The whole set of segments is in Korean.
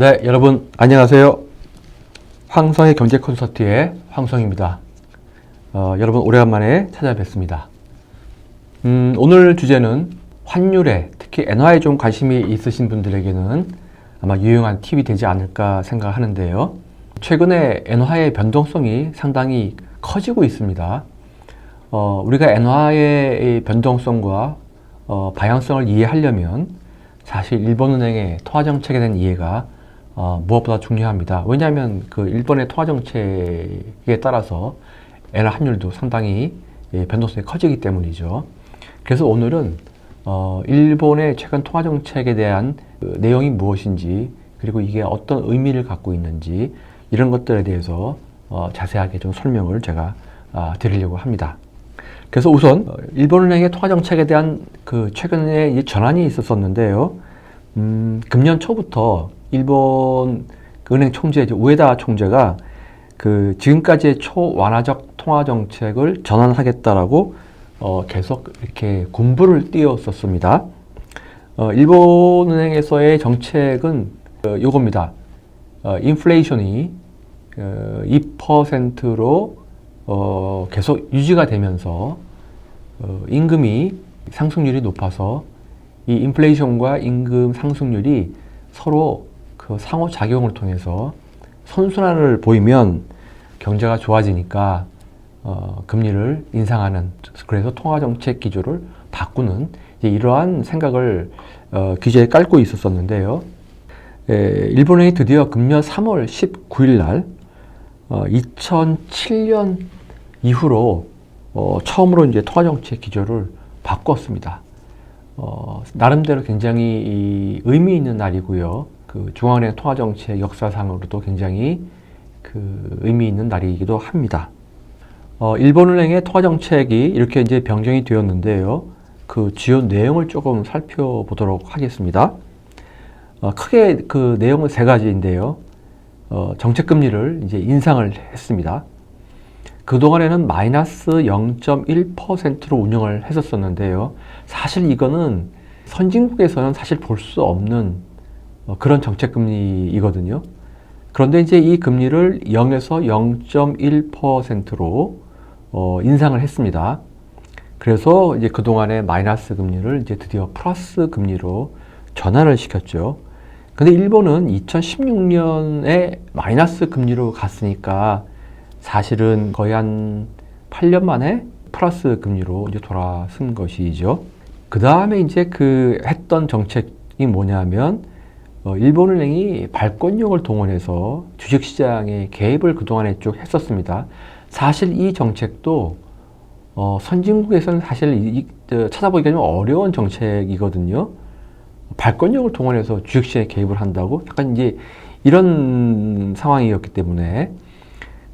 네, 여러분 안녕하세요. 황성의 경제 콘서트의 황성입니다. 여러분 오래간만에 찾아뵙습니다. 오늘 주제는 환율에 특히 엔화에 좀 관심이 있으신 분들에게는 아마 유용한 팁이 되지 않을까 생각하는데요. 최근에 엔화의 변동성이 상당히 커지고 있습니다. 우리가 엔화의 변동성과 방향성을 이해하려면 사실 일본은행의 통화정책에 대한 이해가 무엇보다 중요합니다. 왜냐하면 그 일본의 통화정책에 따라서 엔화 환율도 상당히 변동성이 커지기 때문이죠. 그래서 오늘은 일본의 최근 통화정책에 대한 내용이 무엇인지, 그리고 이게 어떤 의미를 갖고 있는지, 이런 것들에 대해서 자세하게 좀 설명을 제가 드리려고 합니다. 그래서 우선 일본은행의 통화정책에 대한 그 최근에 전환이 있었었는데요. 금년 초부터 일본 은행 총재 우에다 총재가 그 지금까지의 초완화적 통화정책을 전환하겠다라고 계속 이렇게 군부를 띄웠었습니다. 일본은행에서의 정책은 요겁니다. 인플레이션이 2%로 계속 유지가 되면서 임금이 상승률이 높아서 이 인플레이션과 임금 상승률이 서로 그 상호작용을 통해서 선순환을 보이면 경제가 좋아지니까 금리를 인상하는, 그래서 통화정책 기조를 바꾸는 이러한 생각을 기조에 깔고 있었었는데요. 일본은행이 드디어 금년 3월 19일 날 2007년 이후로 처음으로 이제 통화정책 기조를 바꿨습니다. 나름대로 굉장히 의미 있는 날이고요. 그 중앙은행 통화정책 역사상으로도 굉장히 그 의미 있는 날이기도 합니다. 일본은행의 통화정책이 이렇게 이제 변경이 되었는데요. 그 주요 내용을 조금 살펴보도록 하겠습니다. 크게 그 내용은 세 가지인데요. 정책금리를 이제 인상을 했습니다. 그동안에는 마이너스 0.1%로 운영을 했었었는데요. 사실 이거는 선진국에서는 사실 볼 수 없는 그런 정책금리이거든요. 그런데 이제 이 금리를 0에서 0.1%로 인상을 했습니다. 그래서 이제 그동안의 마이너스 금리를 이제 드디어 플러스 금리로 전환을 시켰죠. 근데 일본은 2016년에 마이너스 금리로 갔으니까 사실은 거의 한 8년 만에 플러스 금리로 이제 돌아선 것이죠. 그 다음에 이제 그 했던 정책이 뭐냐면, 일본은행이 발권력을 동원해서 주식시장에 개입을 그동안에 쭉 했었습니다. 사실 이 정책도, 선진국에서는 사실 찾아보기가 좀 어려운 정책이거든요. 발권력을 동원해서 주식시장에 개입을 한다고? 약간 이제 이런 상황이었기 때문에.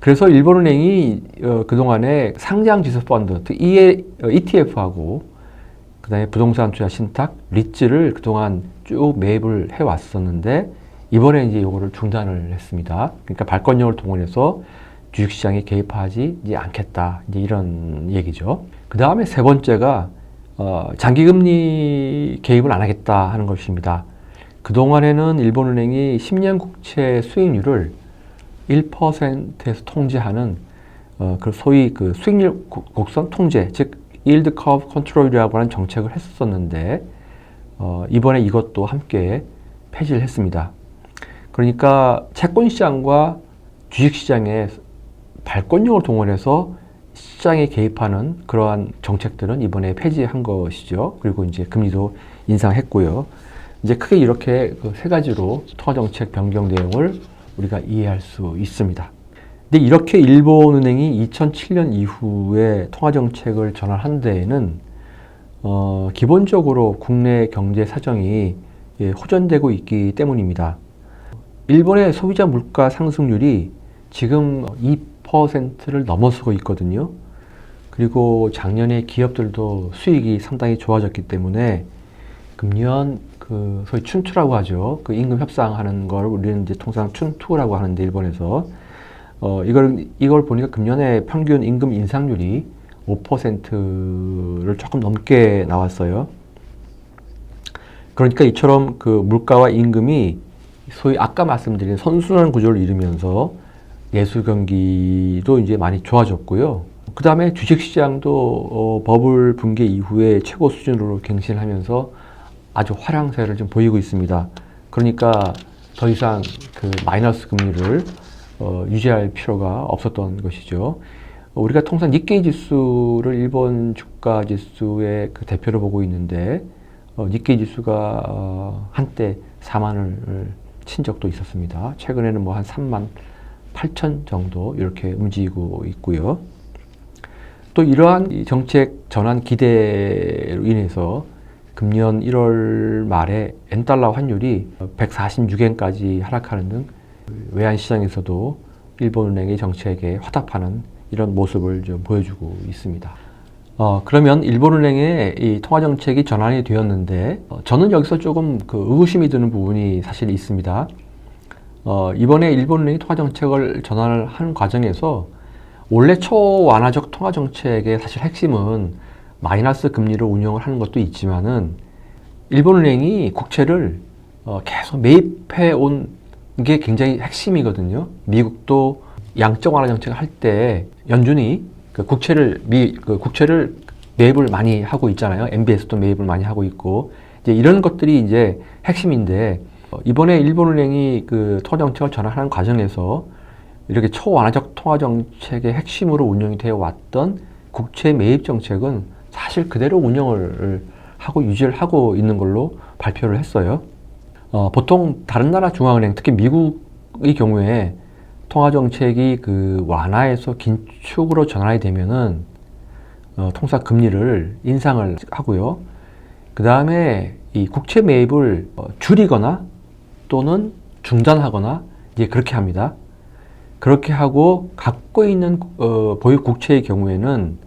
그래서 일본은행이 그동안에 상장지수 펀드, ETF하고 그 다음에 부동산 투자 신탁, 리츠를 그동안 쭉 매입을 해왔었는데 이번에 이제 이거를 중단을 했습니다. 그러니까 발권력을 동원해서 주식시장에 개입하지 않겠다, 이제 이런 얘기죠. 그 다음에 세 번째가 장기금리 개입을 안 하겠다 하는 것입니다. 그동안에는 일본은행이 10년 국채 수익률을 1%에서 통제하는 그 소위 그 수익률 곡선 통제, 즉 yield curve control이라고 하는 정책을 했었는데 이번에 이것도 함께 폐지를 했습니다. 그러니까 채권시장과 주식시장의 발권력을 동원해서 시장에 개입하는 그러한 정책들은 이번에 폐지한 것이죠. 그리고 이제 금리도 인상했고요. 이제 크게 이렇게 그 세 가지로 통화정책 변경 내용을 우리가 이해할 수 있습니다. 근데 이렇게 일본은행이 2007년 이후에 통화정책을 전환한 데에는 기본적으로 국내 경제 사정이 호전되고 있기 때문입니다. 일본의 소비자 물가 상승률이 지금 2%를 넘어서고 있거든요. 그리고 작년에 기업들도 수익이 상당히 좋아졌기 때문에 금년 그 소위 춘투라고 하죠. 그 임금 협상하는 걸 우리는 이제 통상 춘투라고 하는데 일본에서 이걸 보니까 금년에 평균 임금 인상률이 5%를 조금 넘게 나왔어요. 그러니까 이처럼 그 물가와 임금이 소위 아까 말씀드린 선순환 구조를 이루면서 예술 경기도 이제 많이 좋아졌고요. 그 다음에 주식시장도 버블 붕괴 이후에 최고 수준으로 갱신하면서 아주 화랑세를 좀 보이고 있습니다. 그러니까 더 이상 그 마이너스 금리를 유지할 필요가 없었던 것이죠. 우리가 통상 니케이 지수를 일본 주가 지수의 그 대표로 보고 있는데 니케이 지수가 한때 4만을 친 적도 있었습니다. 최근에는 뭐 한 3만 8천 정도 이렇게 움직이고 있고요. 또 이러한 정책 전환 기대로 인해서 금년 1월 말에 엔달러 환율이 146엔까지 하락하는 등 외환시장에서도 일본은행의 정책에 화답하는 이런 모습을 좀 보여주고 있습니다. 그러면 일본은행의 이 통화정책이 전환이 되었는데 저는 여기서 조금 그 의구심이 드는 부분이 사실 있습니다. 이번에 일본은행이 통화정책을 전환을 한 과정에서 원래 초완화적 통화정책의 사실 핵심은 마이너스 금리로 운영을 하는 것도 있지만은 일본은행이 국채를 계속 매입해 온 게 굉장히 핵심이거든요. 미국도 양적 완화 정책을 할 때 연준이 그 국채를 매입을 많이 하고 있잖아요. MBS도 매입을 많이 하고 있고 이제 이런 것들이 이제 핵심인데 이번에 일본은행이 그 통화 정책을 전환하는 과정에서 이렇게 초완화적 통화 정책의 핵심으로 운영이 되어 왔던 국채 매입 정책은 사실 그대로 운영을 하고 유지를 하고 있는 걸로 발표를 했어요. 보통 다른 나라 중앙은행, 특히 미국의 경우에 통화 정책이 그 완화에서 긴축으로 전환이 되면은 통상 금리를 인상을 하고요. 그 다음에 이 국채 매입을 줄이거나 또는 중단하거나 이제 그렇게 합니다. 그렇게 하고 갖고 있는 보유 국채의 경우에는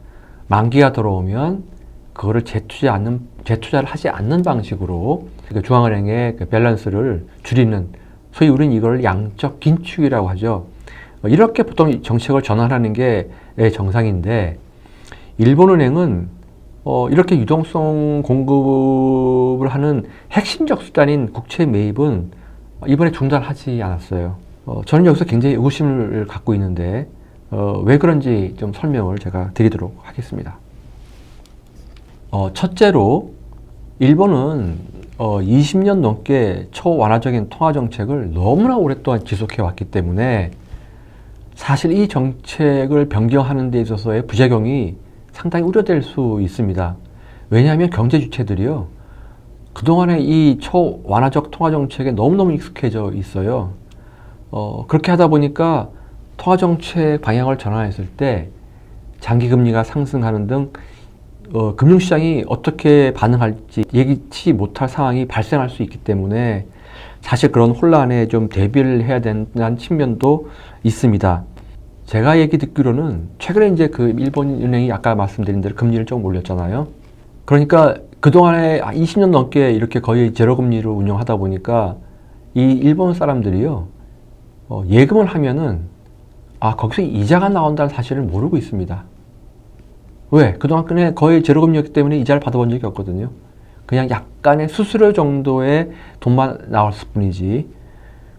만기가 들어오면 그거를 재투자를 하지 않는 방식으로 중앙은행의 그 밸런스를 줄이는, 소위 우리는 이걸 양적 긴축이라고 하죠. 이렇게 보통 정책을 전환하는 게 정상인데 일본은행은 이렇게 유동성 공급을 하는 핵심적 수단인 국채 매입은 이번에 중단하지 않았어요. 저는 여기서 굉장히 의구심을 갖고 있는데 왜 그런지 좀 설명을 제가 드리도록 하겠습니다. 첫째로 일본은 20년 넘게 초완화적인 통화 정책을 너무나 오랫동안 지속해 왔기 때문에 사실 이 정책을 변경하는 데 있어서의 부작용이 상당히 우려될 수 있습니다. 왜냐하면 경제 주체들이요, 그동안에 이 초완화적 통화 정책에 너무너무 익숙해져 있어요. 그렇게 하다 보니까 통화 정책 방향을 전환했을 때 장기 금리가 상승하는 등 금융시장이 어떻게 반응할지 예기치 못할 상황이 발생할 수 있기 때문에 사실 그런 혼란에 좀 대비를 해야 된다는 측면도 있습니다. 제가 얘기 듣기로는 최근에 이제 그 일본 은행이 아까 말씀드린 대로 금리를 좀 올렸잖아요. 그러니까 그동안에 20년 넘게 이렇게 거의 제로 금리로 운영하다 보니까 이 일본 사람들이요, 예금을 하면은 거기서 이자가 나온다는 사실을 모르고 있습니다. 왜? 그동안 거의 제로금리였기 때문에 이자를 받아본 적이 없거든요. 그냥 약간의 수수료 정도의 돈만 나왔을 뿐이지.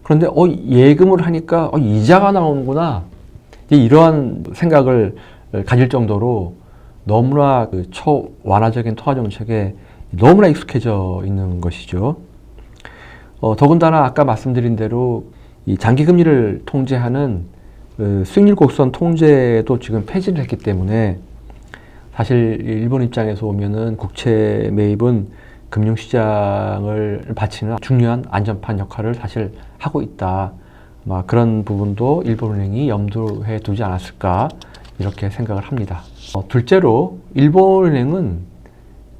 그런데 예금을 하니까 이자가 나오는구나, 이러한 생각을 가질 정도로 너무나 그 초완화적인 통화 정책에 너무나 익숙해져 있는 것이죠. 더군다나 아까 말씀드린 대로 이 장기 금리를 통제하는 수익률 곡선 통제도 지금 폐지를 했기 때문에 사실 일본 입장에서 보면은 국채 매입은 금융시장을 받치는 중요한 안전판 역할을 사실 하고 있다. 그런 부분도 일본은행이 염두에 두지 않았을까 이렇게 생각을 합니다. 둘째로 일본은행은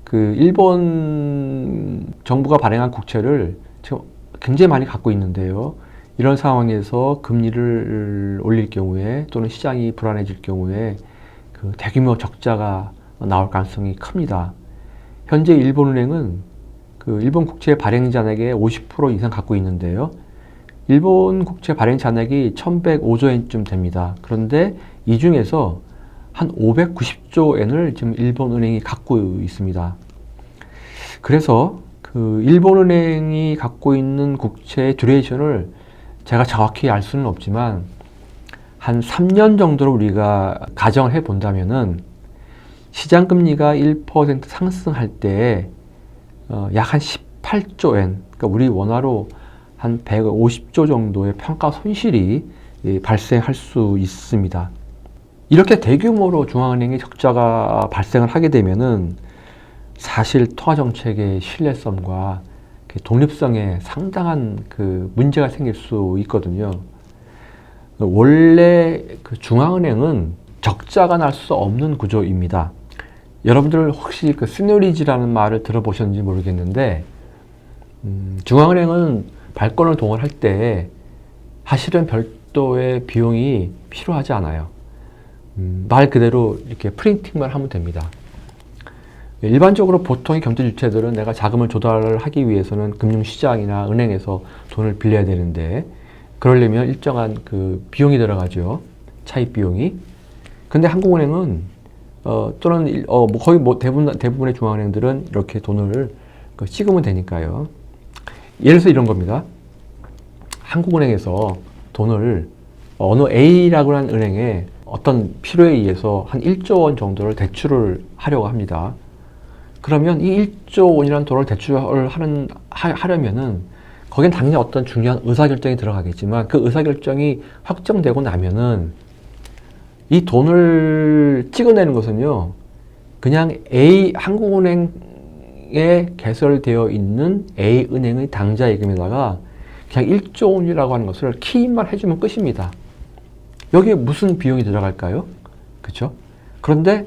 그 일본 정부가 발행한 국채를 지금 굉장히 많이 갖고 있는데요. 이런 상황에서 금리를 올릴 경우에 또는 시장이 불안해질 경우에 그 대규모 적자가 나올 가능성이 큽니다. 현재 일본은행은 그 일본 국채 발행 잔액의 50% 이상 갖고 있는데요. 일본 국채 발행 잔액이 1105조 엔쯤 됩니다. 그런데 이 중에서 한 590조 엔을 지금 일본은행이 갖고 있습니다. 그래서 그 일본은행이 갖고 있는 국채의 듀레이션을 제가 정확히 알 수는 없지만 한 3년 정도로 우리가 가정을 해 본다면은 시장금리가 1% 상승할 때 약 한 18조 엔, 그러니까 우리 원화로 한 150조 정도의 평가 손실이 발생할 수 있습니다. 이렇게 대규모로 중앙은행의 적자가 발생을 하게 되면은 사실 통화정책의 신뢰성과 독립성에 상당한 그 문제가 생길 수 있거든요. 원래 그 중앙은행은 적자가 날 수 없는 구조입니다. 여러분들 혹시 그 시너리지라는 말을 들어보셨는지 모르겠는데, 중앙은행은 발권을 동원할 때 사실은 별도의 비용이 필요하지 않아요. 말 그대로 이렇게 프린팅만 하면 됩니다. 일반적으로 보통의 경제 주체들은 내가 자금을 조달을 하기 위해서는 금융시장이나 은행에서 돈을 빌려야 되는데, 그러려면 일정한 그 비용이 들어가죠. 차입 비용이. 근데 한국은행은 또는 거의 대부분의 중앙은행들은 이렇게 돈을 찍으면 되니까요. 예를 들어서 이런 겁니다. 한국은행에서 돈을 어느 A라고 하는 은행에 어떤 필요에 의해서 한 1조 원 정도를 대출을 하려고 합니다. 그러면 이 1조 원이라는 돈을 대출을 하려면은 거긴 당연히 어떤 중요한 의사결정이 들어가겠지만 그 의사결정이 확정되고 나면은 이 돈을 찍어내는 것은요, 그냥 한국은행에 개설되어 있는 A은행의 당좌예금에다가 그냥 1조 원이라고 하는 것을 키입만 해주면 끝입니다. 여기에 무슨 비용이 들어갈까요? 그렇죠? 그런데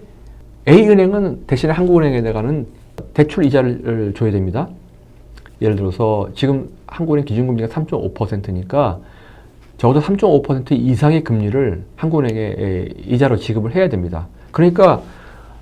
A은행은 대신에 한국은행에다가는 대출 이자를 줘야 됩니다. 예를 들어서 지금 한국은행 기준금리가 3.5%니까 적어도 3.5% 이상의 금리를 한국은행에 이자로 지급을 해야 됩니다. 그러니까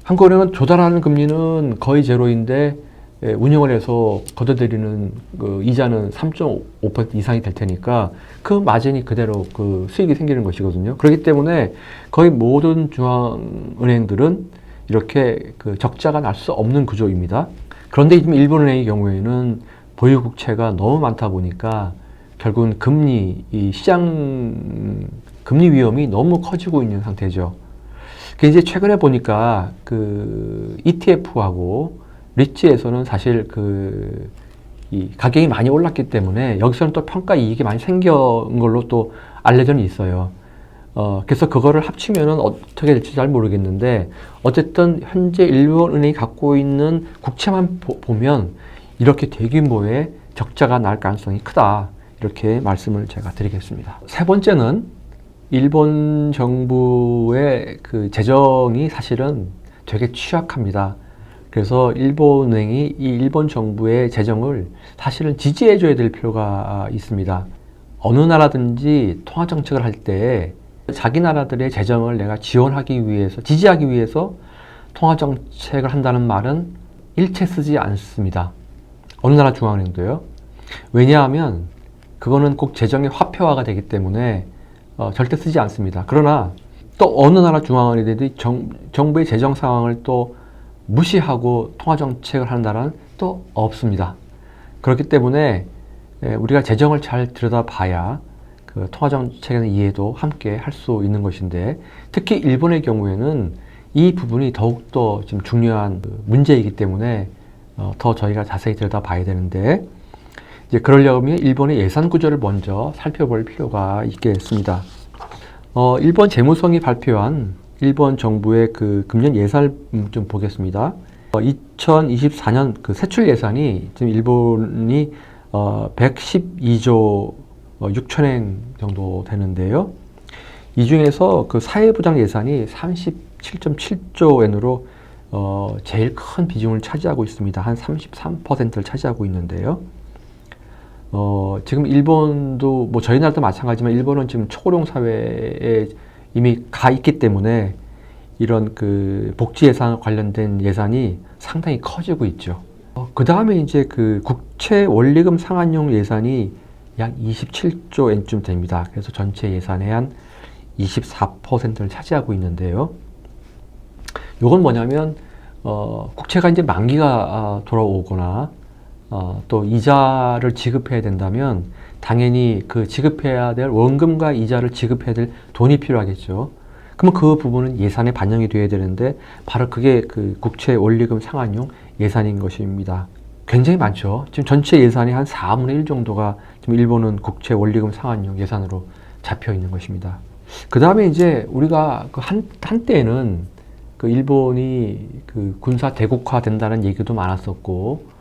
한국은행은 조달하는 금리는 거의 제로인데 운영을 해서 걷어들이는 그 이자는 3.5% 이상이 될 테니까 그 마진이 그대로 그 수익이 생기는 것이거든요. 그렇기 때문에 거의 모든 중앙은행들은 이렇게 그 적자가 날 수 없는 구조입니다. 그런데 지금 일본은행의 경우에는 보유국채가 너무 많다 보니까 결국은 이 시장 금리 위험이 너무 커지고 있는 상태죠. 이제 최근에 보니까 그 ETF하고 리츠에서는 사실 이 가격이 많이 올랐기 때문에 여기서는 또 평가 이익이 많이 생긴 걸로 또 알려져 있어요. 그래서 그거를 합치면은 어떻게 될지 잘 모르겠는데 어쨌든 현재 일본은행이 갖고 있는 국채만 보면 이렇게 대규모의 적자가 날 가능성이 크다. 이렇게 말씀을 제가 드리겠습니다. 세 번째는 일본 정부의 그 재정이 사실은 되게 취약합니다. 그래서 일본은행이 이 일본 정부의 재정을 사실은 지지해줘야 될 필요가 있습니다. 어느 나라든지 통화정책을 할 때 자기 나라들의 재정을 내가 지원하기 위해서, 지지하기 위해서 통화정책을 한다는 말은 일체 쓰지 않습니다. 어느 나라 중앙은행도요. 왜냐하면 그거는 꼭 재정의 화폐화가 되기 때문에 절대 쓰지 않습니다. 그러나 또 어느 나라 중앙은행들이 정부의 재정 상황을 또 무시하고 통화정책을 하는 나라는 또 없습니다. 그렇기 때문에 우리가 재정을 잘 들여다봐야 그 통화정책에 대한 이해도 함께 할 수 있는 것인데, 특히 일본의 경우에는 이 부분이 더욱더 지금 중요한 문제이기 때문에 더 저희가 자세히 들여다봐야 되는데, 이제 그러려면 일본의 예산 구조를 먼저 살펴볼 필요가 있겠습니다. 일본 재무성이 발표한 일본 정부의 그 금년 예산을 좀 보겠습니다. 2024년 그 세출 예산이 지금 일본이 112조 6천엔 정도 되는데요. 이 중에서 그 사회보장 예산이 37.7조 엔으로 제일 큰 비중을 차지하고 있습니다. 한 33%를 차지하고 있는데요. 지금 일본도 뭐 저희 나라도 마찬가지지만 일본은 지금 초고령 사회에 이미 가 있기 때문에 이런 그 복지 예산 관련된 예산이 상당히 커지고 있죠. 그 다음에 이제 그 국채 원리금 상환용 예산이 약 27조 엔쯤 됩니다. 그래서 전체 예산의 한 24%를 차지하고 있는데요. 이건 뭐냐면 국채가 이제 만기가 돌아오거나 또 이자를 지급해야 된다면 당연히 그 지급해야 될 원금과 이자를 지급해야 될 돈이 필요하겠죠. 그러면 그 부분은 예산에 반영이 돼야 되는데 바로 그게 그 국채 원리금 상환용 예산인 것입니다. 굉장히 많죠. 지금 전체 예산의 한 4분의 1 정도가 지금 일본은 국채 원리금 상환용 예산으로 잡혀 있는 것입니다. 그 다음에 이제 우리가 그 한때는 그 일본이 그 군사 대국화 된다는 얘기도 많았었고,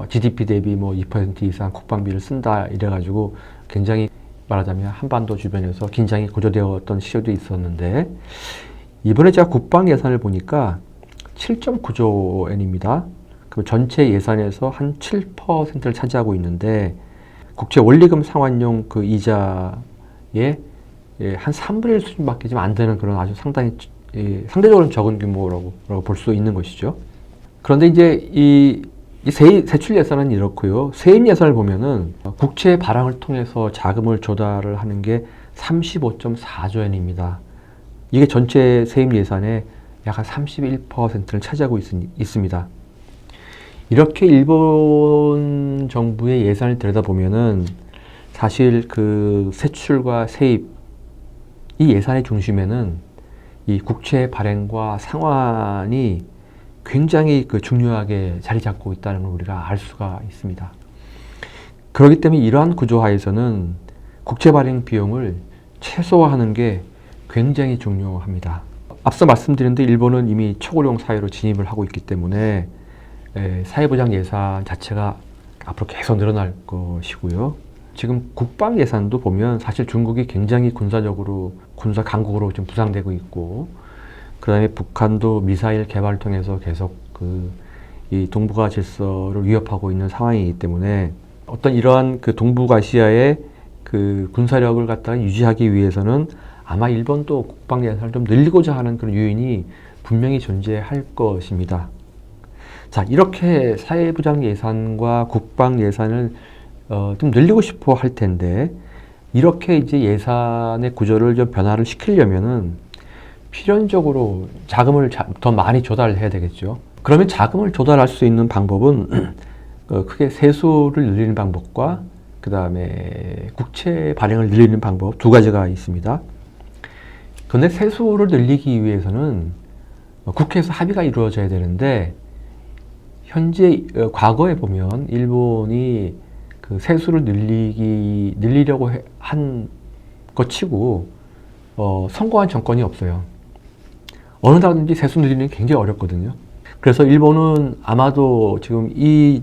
GDP 대비 뭐 2% 이상 국방비를 쓴다 이래가지고 굉장히 말하자면 한반도 주변에서 긴장이 고조되었던 시절도 있었는데, 이번에 제가 국방 예산을 보니까 7.9조 엔입니다. 그럼 전체 예산에서 한 7%를 차지하고 있는데, 국채 원리금 상환용 그 이자의 한 3분의 1 수준밖에 좀 안 되는 그런 아주 상당히 상대적으로 적은 규모라고 볼 수 있는 것이죠. 그런데 이제 이 세출 예산은 이렇고요. 세입 예산을 보면은 국채 발행을 통해서 자금을 조달을 하는 게 35.4조 엔입니다. 이게 전체 세입 예산의 약 한 31%를 차지하고 있습니다. 이렇게 일본 정부의 예산을 들여다보면은 사실 그 세출과 세입, 이 예산의 중심에는 이 국채 발행과 상환이 굉장히 그 중요하게 자리 잡고 있다는 걸 우리가 알 수가 있습니다. 그렇기 때문에 이러한 구조하에서는 국채 발행 비용을 최소화하는 게 굉장히 중요합니다. 앞서 말씀드린 대로 일본은 이미 초고령 사회로 진입을 하고 있기 때문에 사회보장 예산 자체가 앞으로 계속 늘어날 것이고요. 지금 국방 예산도 보면 사실 중국이 굉장히 군사적으로 군사 강국으로 좀 부상되고 있고, 그 다음에 북한도 미사일 개발을 통해서 계속 이 동북아 질서를 위협하고 있는 상황이기 때문에 어떤 이러한 그 동북아시아의 그 군사력을 갖다가 유지하기 위해서는 아마 일본도 국방 예산을 좀 늘리고자 하는 그런 요인이 분명히 존재할 것입니다. 자, 이렇게 사회보장 예산과 국방 예산을 좀 늘리고 싶어 할 텐데, 이렇게 이제 예산의 구조를 좀 변화를 시키려면은 필연적으로 자금을 더 많이 조달해야 되겠죠. 그러면 자금을 조달할 수 있는 방법은 크게 세수를 늘리는 방법과 그 다음에 국채 발행을 늘리는 방법 두 가지가 있습니다. 그런데 세수를 늘리기 위해서는 국회에서 합의가 이루어져야 되는데, 현재 과거에 보면 일본이 그 세수를 늘리려고 한 것 치고 성공한 정권이 없어요. 어느 나라든지 세수 늘리는 게 굉장히 어렵거든요. 그래서 일본은 아마도 지금 이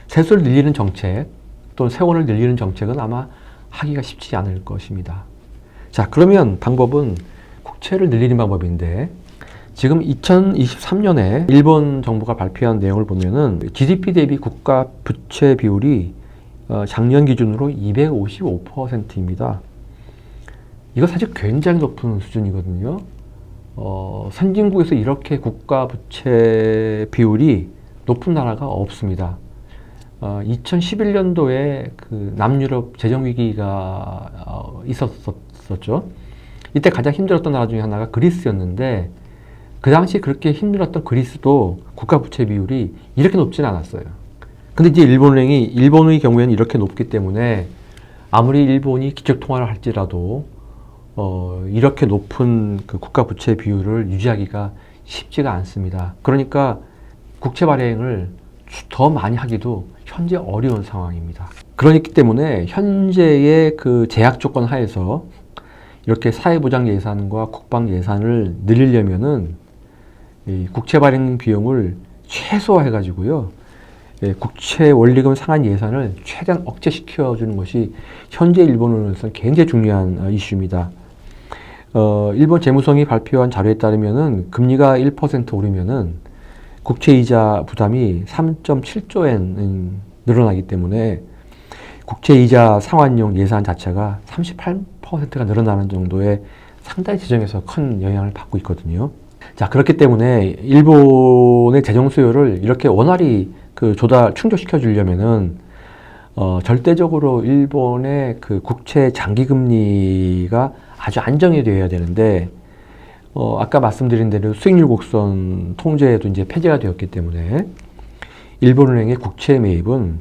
세수를 늘리는 정책 또는 세원을 늘리는 정책은 아마 하기가 쉽지 않을 것입니다. 자, 그러면 방법은 국채를 늘리는 방법인데, 지금 2023년에 일본 정부가 발표한 내용을 보면은 GDP 대비 국가 부채 비율이 작년 기준으로 255%입니다. 이거 사실 굉장히 높은 수준이거든요. 선진국에서 이렇게 국가 부채 비율이 높은 나라가 없습니다. 2011년도에 그 남유럽 재정 위기가 있었었죠. 이때 가장 힘들었던 나라 중에 하나가 그리스였는데, 그 당시 그렇게 힘들었던 그리스도 국가 부채 비율이 이렇게 높지는 않았어요. 근데 이제 일본의 경우에는 이렇게 높기 때문에 아무리 일본이 기축 통화를 할지라도 이렇게 높은 그 국가 부채 비율을 유지하기가 쉽지가 않습니다. 그러니까 국채 발행을 더 많이 하기도 현재 어려운 상황입니다. 그렇기 때문에 현재의 그 제약 조건 하에서 이렇게 사회보장 예산과 국방 예산을 늘리려면은 이 국채 발행 비용을 최소화해 가지고요, 국채 원리금 상환 예산을 최대한 억제시켜 주는 것이 현재 일본으로서는 굉장히 중요한 이슈입니다. 일본 재무성이 발표한 자료에 따르면은 금리가 1% 오르면은 국채 이자 부담이 3.7조 엔 늘어나기 때문에 국채 이자 상환용 예산 자체가 38%가 늘어나는 정도의 상당히 재정에서 큰 영향을 받고 있거든요. 자, 그렇기 때문에 일본의 재정 수요를 이렇게 원활히 그 충족시켜 주려면은 절대적으로 일본의 그 국채 장기 금리가 아주 안정이 되어야 되는데, 아까 말씀드린 대로 수익률 곡선 통제도 이제 폐지가 되었기 때문에 일본은행의 국채 매입은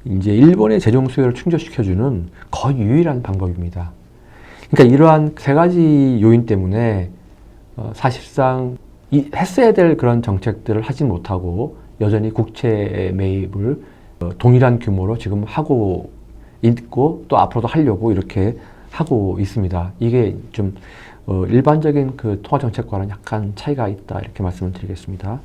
이제 일본의 재정 수요를 충족시켜주는 거의 유일한 방법입니다. 그러니까 이러한 세 가지 요인 때문에 사실상 했어야 될 그런 정책들을 하지 못하고 여전히 국채 매입을 동일한 규모로 지금 하고 있고 또 앞으로도 하려고 이렇게 하고 있습니다. 이게 좀 일반적인 그 통화정책과는 약간 차이가 있다 이렇게 말씀을 드리겠습니다.